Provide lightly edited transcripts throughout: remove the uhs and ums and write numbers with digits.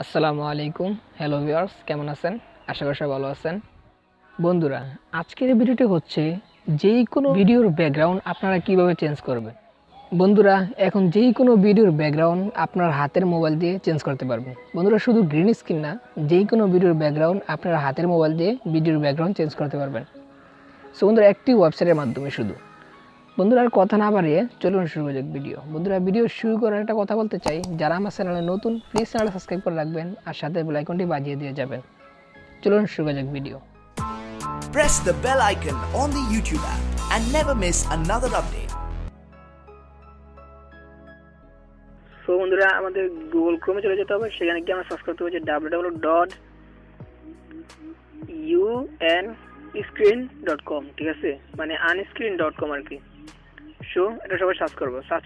আসসালামু আলাইকুম। Hello viewers, কেমন আছেন? আশা করি সবাই ভালো আছেন। বন্ধুরা, আজকের এই ভিডিওটি হচ্ছে যেই কোনো ভিডিওর ব্যাকগ্রাউন্ড আপনারা কিভাবে চেঞ্জ করবেন। বন্ধুরা, এখন যেই কোনো ভিডিওর ব্যাকগ্রাউন্ড আপনার হাতের মোবাইল দিয়ে চেঞ্জ করতে পারবেন। বন্ধুরা, শুধু গ্রিন স্ক্রিন না, যেই কোনো ভিডিওর ব্যাকগ্রাউন্ড আপনার হাতের মোবাইল দিয়ে ভিডিওর ব্যাকগ্রাউন্ড চেঞ্জ করতে পারবেন। সো বন্ধুরা, একটি ওয়েবসাইটের মাধ্যমে শুধু। বন্ধুরা, আর কথা না বাড়িয়ে চলুন শুরু করা যাক ভিডিও। বন্ধুরা, ভিডিও শুরু করার একটা কথা বলতে চাই, যারা আমার চ্যানেলে নতুন প্লিজ চ্যানেলটা সাবস্ক্রাইব করে রাখবেন আর সাথে বেল আইকনটি বাজিয়ে দিয়ে যাবেন। চলুন শুরু করা যাক video. Press the bell icon on the YouTube app and never miss another update. So বন্ধুরা, আমাদের গুগল ক্রোমে চলে যেতে হবে। সেখানে গিয়ে আমরা সার্চ করতে হবে যে www.unscreen.com, ঠিক আছে, মানে unscreen.com আর কি। সো এটা সবাই সার্চ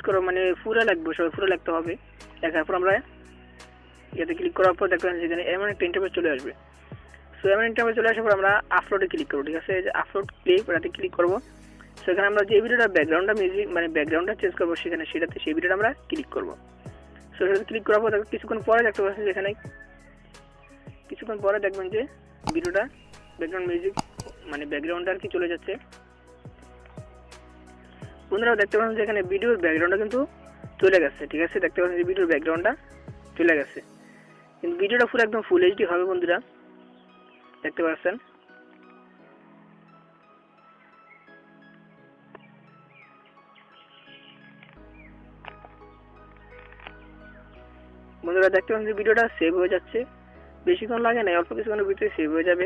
করবো, মানে পুরো লাগবে, সবাই পুরো লিখতে হবে। লেখার পর আমরা এতে ক্লিক করার পর দেখবেন যেখানে এমন একটা ইন্টারফেস চলে আসবে। সো এমন ইন্টারফেস চলে আসার পর আমরা আপলোডে ক্লিক করবো, ঠিক আছে। যে আপলোড এটাতে ক্লিক করবো। সেখানে আমরা যে ভিডিওটা ব্যাকগ্রাউন্ডটা মিউজিক মানে ব্যাকগ্রাউন্ডটা চেঞ্জ করবো, সেখানে সেই ভিডিওটা আমরা ক্লিক করবো। সো সেটাতে ক্লিক করার পর কিছুক্ষণ পরে দেখতে পাচ্ছেন যেখানে কিছুক্ষণ পরে দেখবেন যে ভিডিওটা ব্যাকগ্রাউন্ড মিউজিক মানে ব্যাকগ্রাউন্ডটা আর কি চলে যাচ্ছে। বন্ধুরা, দেখতে পাচ্ছেন যে এখানে ভিডিওর ব্যাকগ্রাউন্ডটা কিন্তু চলে গেছে, ঠিক আছে। দেখতে পাচ্ছেন যে ভিডিওর ব্যাকগ্রাউন্ডটা চলে গেছে, কিন্তু ভিডিওটা পুরো একদম ফুল এইচডি হবে। বন্ধুরা, দেখতে পাচ্ছেন। বন্ধুরা, দেখতে পাচ্ছেন যে ভিডিওটা সেভ হয়ে যাচ্ছে। বেশিক্ষণ লাগে না, অল্প কিছুক্ষণের ভিতরে সেভ হয়ে যাবে।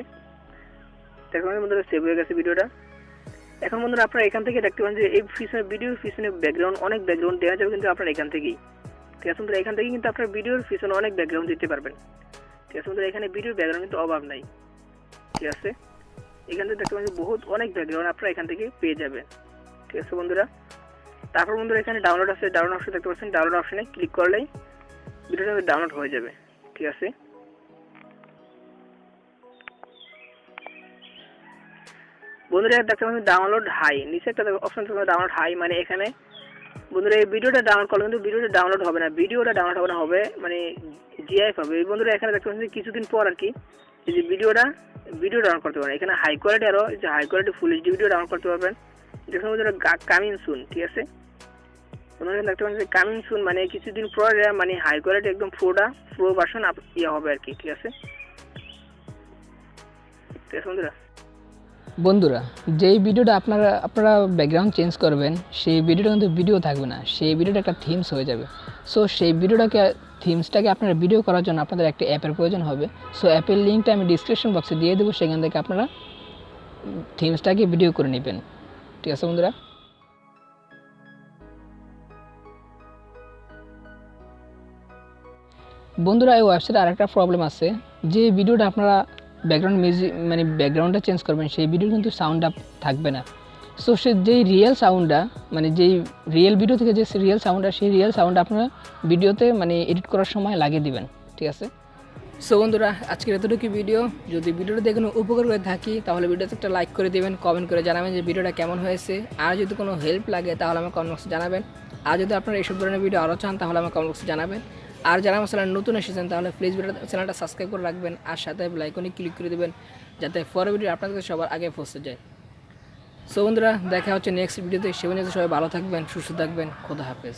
দেখতে পাচ্ছেন বন্ধুরা, সেভ হয়ে গেছে ভিডিওটা। এখন বন্ধুরা, আপনারা এখান থেকে দেখতে পাচ্ছেন যে এই ভিডিওর পিছনে ব্যাকগ্রাউন্ড অনেক ব্যাকগ্রাউন্ড দেওয়া যাবে, কিন্তু আপনারা এখান থেকেই, ঠিক আছে বন্ধুরা, এখান থেকে কিন্তু আপনার ভিডিওর পিছনে অনেক ব্যাকগ্রাউন্ড দিতে পারবেন, ঠিক আছে বন্ধুরা। এখানে ভিডিওর ব্যাকগ্রাউন্ড কিন্তু অভাব নাই, ঠিক আছে। এখান থেকে দেখতে পাচ্ছেন বহুত অনেক ব্যাকগ্রাউন্ড আপনারা এখান থেকে পেয়ে যাবেন, ঠিক আছে বন্ধুরা। তারপর বন্ধুরা, এখানে ডাউনলোড আছে, ডাউনলোড অপশন দেখতে পাচ্ছেন। ডাউনলোড অপশনে ক্লিক করলেই ভিডিওটা ডাউনলোড হয়ে যাবে, ঠিক আছে। বন্ধুরা, দেখতে পাচ্ছেন ডাউনলোড হাই, নিচে একটা অপশন থাকবে ডাউনলোড হাই, মানে এখানে বন্ধুরা এই ভিডিওটা ডাউনলোড করলে কিন্তু ভিডিওটা ডাউনলোড হবে না, হবে মানে জিআইএফ হবে। এই বন্ধুরা, এখানে দেখতে পাচ্ছেন কিছুদিন পর আর কি এই যে ভিডিও ডাউনলোড করতে পারবেন। এখানে হাই কোয়ালিটি আরো যে high quality full HD video download করতে পারবেন। দেখুন বন্ধুরা, কামিং সুন, ঠিক আছে। বন্ধুরা, দেখতে পাচ্ছেন যে কামিং সুন মানে কিছুদিন পর মানে হাই কোয়ালিটি একদম প্রো ভার্সন হবে আর কি, ঠিক আছে। ঠিক আছে বন্ধুরা, যেই ভিডিওটা আপনারা ব্যাকগ্রাউন্ড চেঞ্জ করবেন, সেই ভিডিওটা কিন্তু ভিডিও থাকবে না, সেই ভিডিওটা একটা থিমস হয়ে যাবে। সো সেই থিমসটাকে আপনারা ভিডিও করার জন্য আপনাদের একটা অ্যাপের প্রয়োজন হবে। সো অ্যাপের লিঙ্কটা আমি ডিসক্রিপশন বক্সে দিয়ে দেবো, সেখান থেকে আপনারা থিমসটাকে ভিডিও করে নেবেন, ঠিক আছে বন্ধুরা। বন্ধুরা, এই ওয়েবসাইটে আরেকটা প্রবলেম আছে, যে ভিডিওটা আপনারা ব্যাকগ্রাউন্ড মিউজিক মানে ব্যাকগ্রাউন্ডটা চেঞ্জ করবেন, সেই ভিডিও কিন্তু সাউন্ডটা থাকবে না। সো সে যেই রিয়েল সাউন্ডটা মানে যেই রিয়েল ভিডিও থেকে যে রিয়েল সাউন্ডটা, সেই রিয়েল সাউন্ডটা আপনারা ভিডিওতে মানে এডিট করার সময় লাগিয়ে দিবেন, ঠিক আছে। সো বন্ধুরা, আজকের এতটুকু ভিডিও। যদি ভিডিওটা দেখে কোনো উপকার করে থাকি, তাহলে ভিডিওতে একটা লাইক করে দেবেন, কমেন্ট করে জানাবেন যে ভিডিওটা কেমন হয়েছে। আর যদি কোনো হেল্প লাগে তাহলে আমার কমেন্ট বক্সে জানাবেন। আর যদি আপনারা এইসব ধরনের ভিডিও আরও চান, তাহলে আমার কমেন্ট বক্সে জানাবেন। আর যারা আমার চ্যানেল নতুন এসেছেন, তাহলে প্লিজ চ্যানেলটা সাবস্ক্রাইব করে রাখবেন আর সাথে বেল আইকনে ক্লিক করে দেবেন, যাতে পরের ভিডিও আপনাদের সবার আগে পৌঁছে যায়। সো বন্ধুরা, দেখা হচ্ছে নেক্সট ভিডিওতে। সে পর্যন্ত সবাই ভালো থাকবেন, সুস্থ থাকবেন। খোদা হাফেজ।